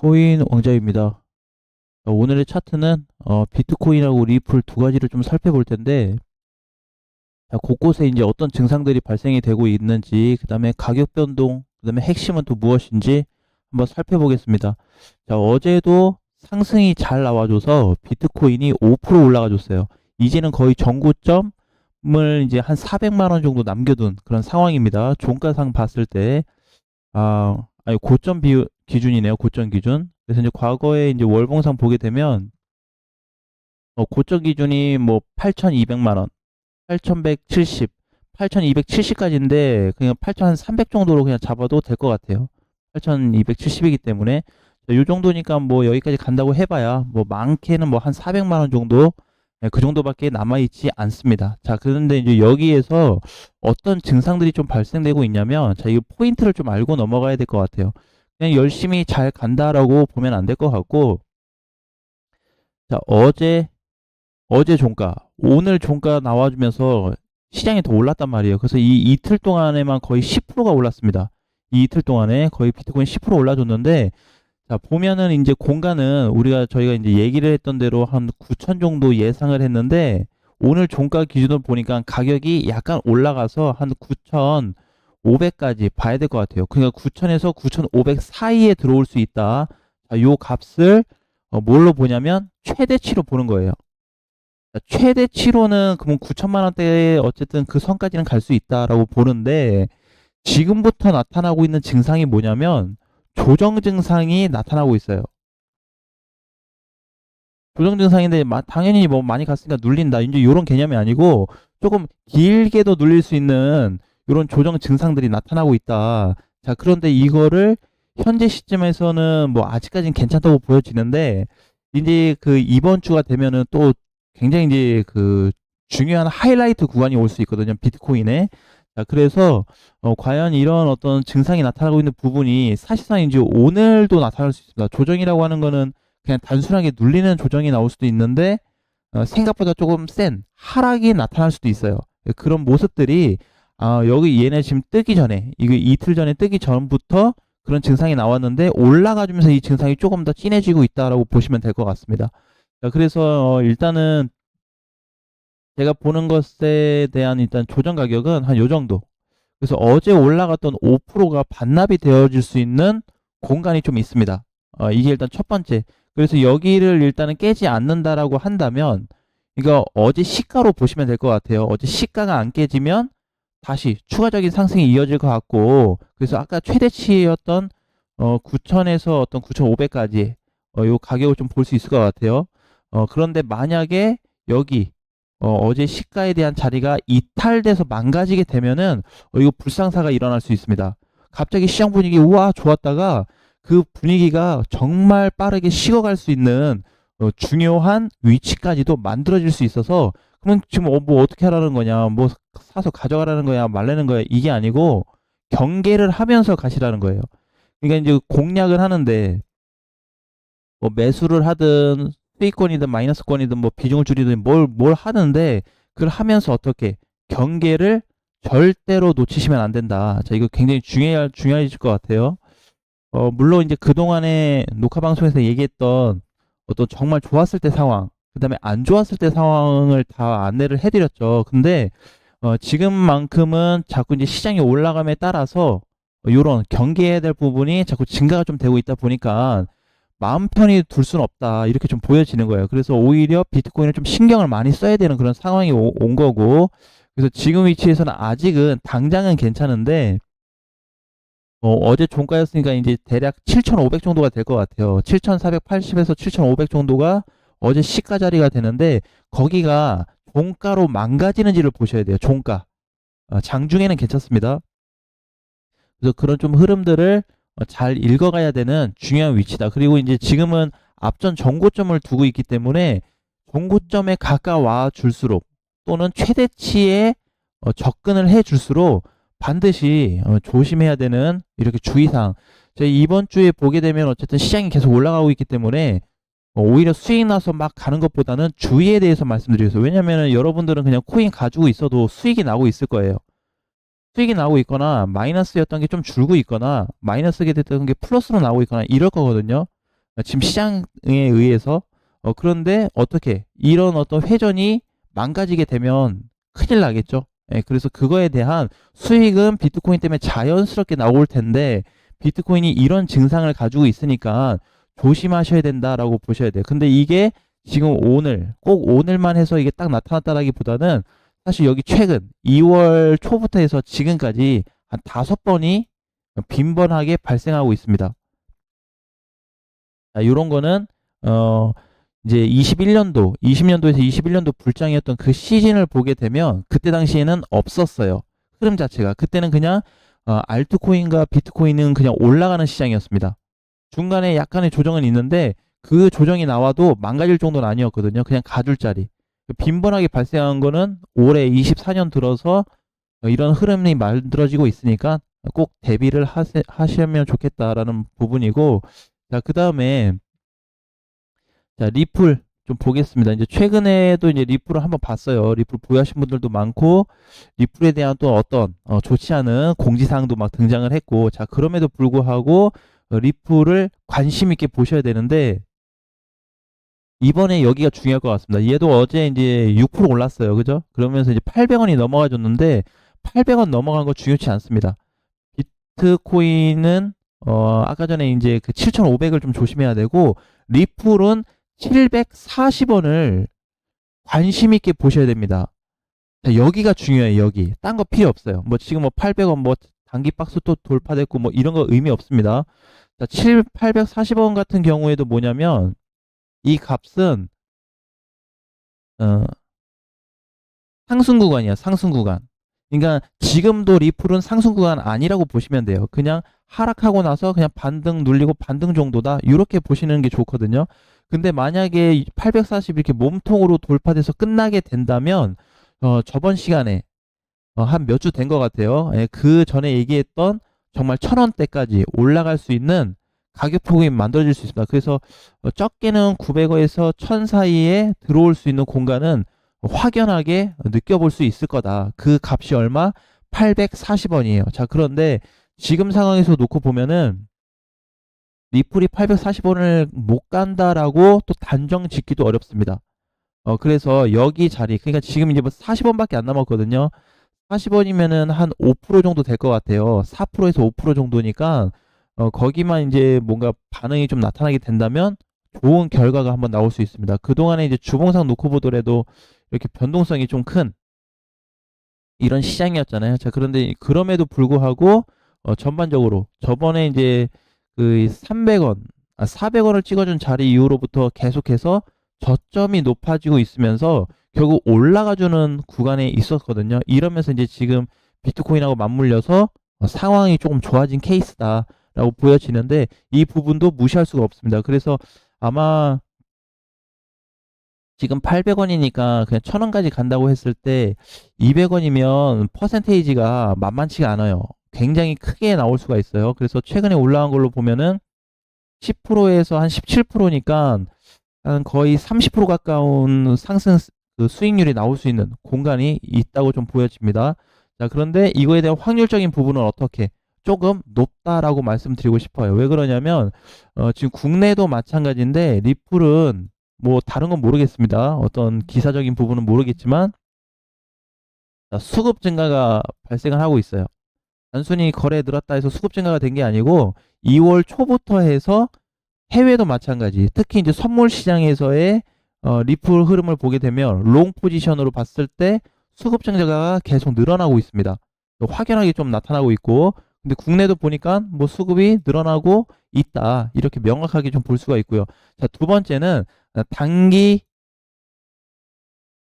비트코인 왕자입니다. 오늘의 차트는 비트코인하고 리플 두 가지를 좀 살펴볼 텐데, 자, 곳곳에 이제 어떤 증상들이 발생이 되고 있는지, 그 다음에 가격 변동, 그 다음에 핵심은 또 무엇인지 한번 살펴보겠습니다. 자, 어제도 상승이 잘 나와줘서 비트코인이 5% 올라가줬어요. 이제는 거의 전고점을 이제 한 400만 원 정도 남겨둔 그런 상황입니다. 종가상 봤을 때, 아니, 고점 기준이네요. 고점 기준. 그래서 이제 과거에 이제 월봉상 보게 되면, 고점 기준이 뭐 8,200만 원, 8,170, 8,270까지인데, 그냥 8,300 정도로 그냥 잡아도 될 것 같아요. 8,270이기 때문에. 이 정도니까 뭐 여기까지 간다고 해봐야, 뭐 많게는 뭐 한 400만 원 정도, 그 정도밖에 남아있지 않습니다. 자, 그런데 이제 여기에서 어떤 증상들이 좀 발생되고 있냐면, 자, 이 포인트를 좀 알고 넘어가야 될 것 같아요. 그냥 열심히 잘 간다라고 보면 안 될 것 같고, 자, 어제 종가, 오늘 종가 나와주면서 시장이 더 올랐단 말이에요. 그래서 이 이틀 동안에만 거의 10%가 올랐습니다. 이 이틀 동안에 거의 비트코인 10% 올라줬는데, 자, 보면은 이제 공간은 저희가 이제 얘기를 했던 대로 한 9천 정도 예상을 했는데, 오늘 종가 기준으로 보니까 가격이 약간 올라가서 한 9,500까지 봐야 될 것 같아요. 그러니까 9천에서 9,500 사이에 들어올 수 있다. 자, 요 값을 뭘로 보냐면 최대치로 보는 거예요. 자, 최대치로는 그러면 9천만 원대에 어쨌든 그 선까지는 갈 수 있다라고 보는데, 지금부터 나타나고 있는 증상이 뭐냐면 조정 증상이 나타나고 있어요. 조정 증상인데 당연히 뭐 많이 갔으니까 눌린다, 이제 이런 개념이 아니고 조금 길게도 눌릴 수 있는 이런 조정 증상들이 나타나고 있다. 자, 그런데 이거를 현재 시점에서는 뭐 아직까지는 괜찮다고 보여지는데, 이제 그 이번 주가 되면은 또 굉장히 이제 그 중요한 하이라이트 구간이 올 수 있거든요, 비트코인에. 자, 그래서 과연 이런 어떤 증상이 나타나고 있는 부분이 사실상 이제 오늘도 나타날 수 있습니다. 조정이라고 하는 거는 그냥 단순하게 눌리는 조정이 나올 수도 있는데, 생각보다 조금 센 하락이 나타날 수도 있어요. 그런 모습들이, 여기 얘네 지금 뜨기 전에, 이거 이틀 전에 뜨기 전부터 그런 증상이 나왔는데, 올라가주면서 이 증상이 조금 더 진해지고 있다라고 보시면 될 것 같습니다. 자, 그래서 일단은 제가 보는 것에 대한 일단 조정 가격은 한 요 정도. 그래서 어제 올라갔던 5%가 반납이 되어질 수 있는 공간이 좀 있습니다. 이게 일단 첫 번째. 그래서 여기를 일단은 깨지 않는다라고 한다면, 이거 어제 시가로 보시면 될 것 같아요. 어제 시가가 안 깨지면 다시 추가적인 상승이 이어질 것 같고, 그래서 아까 최대치였던 9천에서 어떤 9,500까지 요 가격을 좀 볼 수 있을 것 같아요. 그런데 만약에 여기 어제 시가에 대한 자리가 이탈돼서 망가지게 되면은 이거 불상사가 일어날 수 있습니다. 갑자기 시장 분위기 우와 좋았다가 그 분위기가 정말 빠르게 식어갈 수 있는 중요한 위치까지도 만들어질 수 있어서, 그러면 지금 뭐 어떻게 하라는 거냐, 뭐 사서 가져가라는 거야, 말라는 거야, 이게 아니고 경계를 하면서 가시라는 거예요. 그러니까 이제 공략을 하는데, 뭐 매수를 하든 수익권이든 마이너스권이든 뭐 비중을 줄이든 뭘 하는데, 그걸 하면서 어떻게 경계를 절대로 놓치시면 안 된다. 자, 이거 굉장히 중요해질 것 같아요. 물론 이제 그동안에 녹화 방송에서 얘기했던 어떤 정말 좋았을 때 상황, 그 다음에 안 좋았을 때 상황을 다 안내를 해드렸죠. 근데 지금만큼은 자꾸 이제 시장이 올라감에 따라서 이런 경계해야 될 부분이 자꾸 증가가 좀 되고 있다 보니까 마음 편히 둘 수는 없다, 이렇게 좀 보여지는 거예요. 그래서 오히려 비트코인을 좀 신경을 많이 써야 되는 그런 상황이 온 거고, 그래서 지금 위치에서는 아직은 당장은 괜찮은데, 어제 종가였으니까 이제 대략 7,500 정도가 될 것 같아요. 7,480에서 7,500 정도가 어제 시가 자리가 되는데, 거기가 종가로 망가지는지를 보셔야 돼요. 종가. 장중에는 괜찮습니다. 그래서 그런 좀 흐름들을 잘 읽어가야 되는 중요한 위치다. 그리고 이제 지금은 앞전 정고점을 두고 있기 때문에 정고점에 가까워 줄수록, 또는 최대치에 접근을 해 줄수록 반드시 조심해야 되는 이렇게 주의사항. 저희 이번 주에 보게 되면 어쨌든 시장이 계속 올라가고 있기 때문에 오히려 수익 나서 막 가는 것보다는 주의에 대해서 말씀드리겠어요. 왜냐면 여러분들은 그냥 코인 가지고 있어도 수익이 나고 있을 거예요. 수익이 나오고 있거나 마이너스였던 게 좀 줄고 있거나 마이너스게 됐던 게 플러스로 나오고 있거나 이럴 거거든요. 지금 시장에 의해서. 그런데 어떻게 이런 어떤 회전이 망가지게 되면 큰일 나겠죠. 예, 그래서 그거에 대한 수익은 비트코인 때문에 자연스럽게 나올 텐데 비트코인이 이런 증상을 가지고 있으니까 조심하셔야 된다라고 보셔야 돼요. 근데 이게 지금 오늘 꼭 오늘만 해서 이게 딱 나타났다라기보다는 사실 여기 최근 2월 초부터 해서 지금까지 한 5번이 빈번하게 발생하고 있습니다. 자, 요런 거는 어 이제 20년도에서 21년도 불장이었던 그 시즌을 보게 되면 그때 당시에는 없었어요. 흐름 자체가. 그때는 그냥 알트코인과 비트코인은 그냥 올라가는 시장이었습니다. 중간에 약간의 조정은 있는데 그 조정이 나와도 망가질 정도는 아니었거든요. 그냥 가줄자리. 빈번하게 발생한 거는 올해 24년 들어서 이런 흐름이 만들어지고 있으니까 꼭 대비를 하시면 좋겠다라는 부분이고, 자, 그 다음에 자, 리플 좀 보겠습니다. 이제 최근에도 이제 리플을 한번 봤어요. 리플 보유하신 분들도 많고, 리플에 대한 또 어떤 좋지 않은 공지사항도 막 등장을 했고, 자, 그럼에도 불구하고 리플을 관심 있게 보셔야 되는데, 이번에 여기가 중요할 것 같습니다. 얘도 어제 이제 6% 올랐어요. 그죠? 그러면서 이제 800원이 넘어가 줬는데, 800원 넘어간 거 중요치 않습니다. 비트코인은 아까 전에 이제 그 7,500을 좀 조심해야 되고, 리플은 740원을 관심 있게 보셔야 됩니다. 자, 여기가 중요해요. 여기 딴 거 필요 없어요. 뭐 지금 뭐 800원 뭐 단기 박스 또 돌파됐고 뭐 이런 거 의미 없습니다. 자, 840원 같은 경우에도 뭐냐면 이 값은 어, 상승 구간이야. 상승 구간. 그러니까 지금도 리플은 상승 구간 아니라고 보시면 돼요. 그냥 하락하고 나서 그냥 반등 눌리고 반등 정도다. 이렇게 보시는 게 좋거든요. 근데 만약에 840 이렇게 몸통으로 돌파돼서 끝나게 된다면 저번 시간에 한 몇 주 된 것 같아요. 예, 그 전에 얘기했던 정말 1,000원대까지 올라갈 수 있는 가격 폭이 만들어질 수 있습니다. 그래서 적게는 900원에서 1,000 사이에 들어올 수 있는 공간은 확연하게 느껴볼 수 있을 거다. 그 값이 얼마? 840원이에요. 자, 그런데 지금 상황에서 놓고 보면은 리플이 840원을 못 간다라고 또 단정 짓기도 어렵습니다. 그래서 여기 자리, 그러니까 지금 이제 뭐 40원밖에 안 남았거든요. 40원이면은 한 5% 정도 될 것 같아요. 4%에서 5% 정도니까 거기만 이제 뭔가 반응이 좀 나타나게 된다면 좋은 결과가 한번 나올 수 있습니다. 그동안에 이제 주봉상 놓고 보더라도 이렇게 변동성이 좀 큰 이런 시장이었잖아요. 자, 그런데 그럼에도 불구하고 전반적으로 저번에 이제 그 300원, 400원을 찍어준 자리 이후로부터 계속해서 저점이 높아지고 있으면서 결국 올라가주는 구간에 있었거든요. 이러면서 이제 지금 비트코인하고 맞물려서 상황이 조금 좋아진 케이스다라고 보여지는데 이 부분도 무시할 수가 없습니다. 그래서 아마 지금 800원이니까 그냥 1,000원까지 간다고 했을 때 200원이면 퍼센테이지가 만만치가 않아요. 굉장히 크게 나올 수가 있어요. 그래서 최근에 올라간 걸로 보면은 10%에서 한 17%니까 한 거의 30% 가까운 상승 그 수익률이 나올 수 있는 공간이 있다고 좀 보여집니다. 자, 그런데 이거에 대한 확률적인 부분은 어떻게? 조금 높다라고 말씀드리고 싶어요. 왜 그러냐면 지금 국내도 마찬가지인데 리플은 뭐 다른 건 모르겠습니다. 어떤 기사적인 부분은 모르겠지만 수급 증가가 발생을 하고 있어요. 단순히 거래 늘었다 해서 수급 증가가 된 게 아니고 2월 초부터 해서 해외도 마찬가지. 특히 이제 선물 시장에서의 리플 흐름을 보게 되면 롱 포지션으로 봤을 때 수급 증가가 계속 늘어나고 있습니다. 확연하게 좀 나타나고 있고, 근데 국내도 보니까 뭐 수급이 늘어나고 있다. 이렇게 명확하게 좀 볼 수가 있고요. 자, 두 번째는 단기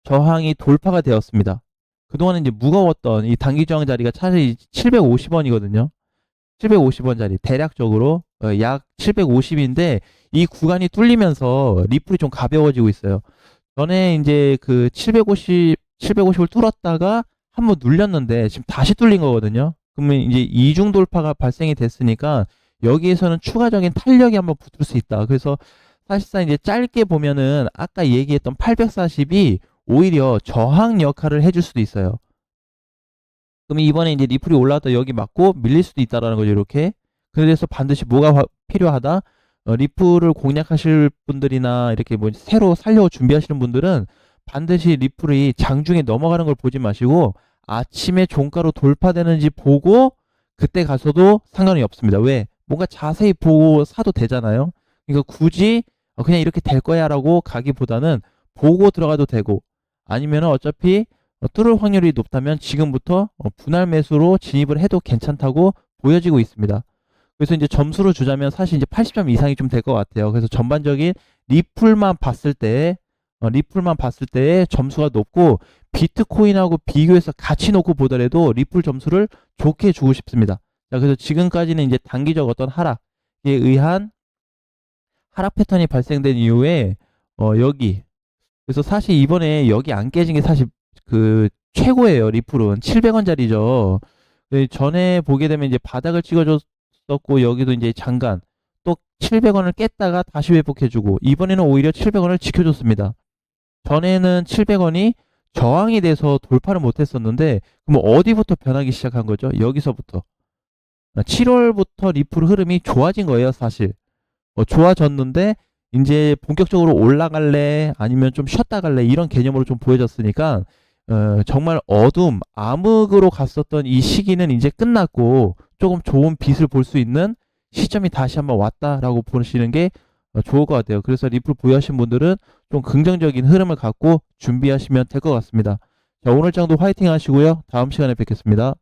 저항이 돌파가 되었습니다. 그동안은 이제 무거웠던 이 단기 저항 자리가 차라리 750원이거든요. 750원짜리 대략적으로 약 750인데 이 구간이 뚫리면서 리플이 좀 가벼워지고 있어요. 전에 이제 그 750을 뚫었다가 한번 눌렸는데 지금 다시 뚫린 거거든요. 그러면 이제 이중 돌파가 발생이 됐으니까 여기에서는 추가적인 탄력이 한번 붙을 수 있다. 그래서 사실상 이제 짧게 보면은 아까 얘기했던 840이 오히려 저항 역할을 해줄 수도 있어요. 그럼 이번에 이제 리플이 올라왔다 여기 맞고 밀릴 수도 있다라는 거죠. 이렇게. 그래서 반드시 뭐가 필요하다? 리플을 공략하실 분들이나 이렇게 뭐 새로 살려고 준비하시는 분들은 반드시 리플이 장중에 넘어가는 걸 보지 마시고 아침에 종가로 돌파되는지 보고 그때 가서도 상관이 없습니다. 왜? 뭔가 자세히 보고 사도 되잖아요. 그러니까 굳이 그냥 이렇게 될 거야라고 가기보다는 보고 들어가도 되고 아니면은 어차피 뚫을 확률이 높다면 지금부터 분할 매수로 진입을 해도 괜찮다고 보여지고 있습니다. 그래서 이제 점수를 주자면 사실 이제 80점 이상이 좀 될 것 같아요. 그래서 전반적인 리플만 봤을 때, 리플만 봤을 때 점수가 높고 비트코인하고 비교해서 같이 놓고 보더라도 리플 점수를 좋게 주고 싶습니다. 자, 그래서 지금까지는 이제 단기적 어떤 하락에 의한 하락 패턴이 발생된 이후에 여기 그래서 사실 이번에 여기 안 깨진 게 사실 그 최고예요. 리플은 700원짜리죠. 전에 보게 되면 이제 바닥을 찍어줬었고 여기도 이제 잠깐 또 700원을 깼다가 다시 회복해주고 이번에는 오히려 700원을 지켜줬습니다. 전에는 700원이 저항이 돼서 돌파를 못했었는데 그럼 어디부터 변하기 시작한 거죠? 여기서부터 7월부터 리플 흐름이 좋아진 거예요, 사실. 좋아졌는데 이제 본격적으로 올라갈래 아니면 좀 쉬었다 갈래 이런 개념으로 좀 보여졌으니까 정말 어둠 암흑으로 갔었던 이 시기는 이제 끝났고 조금 좋은 빛을 볼 수 있는 시점이 다시 한번 왔다라고 보시는 게 좋을 것 같아요. 그래서 리플 보유하신 분들은 좀 긍정적인 흐름을 갖고 준비하시면 될 것 같습니다. 자, 오늘 장도 화이팅 하시고요. 다음 시간에 뵙겠습니다.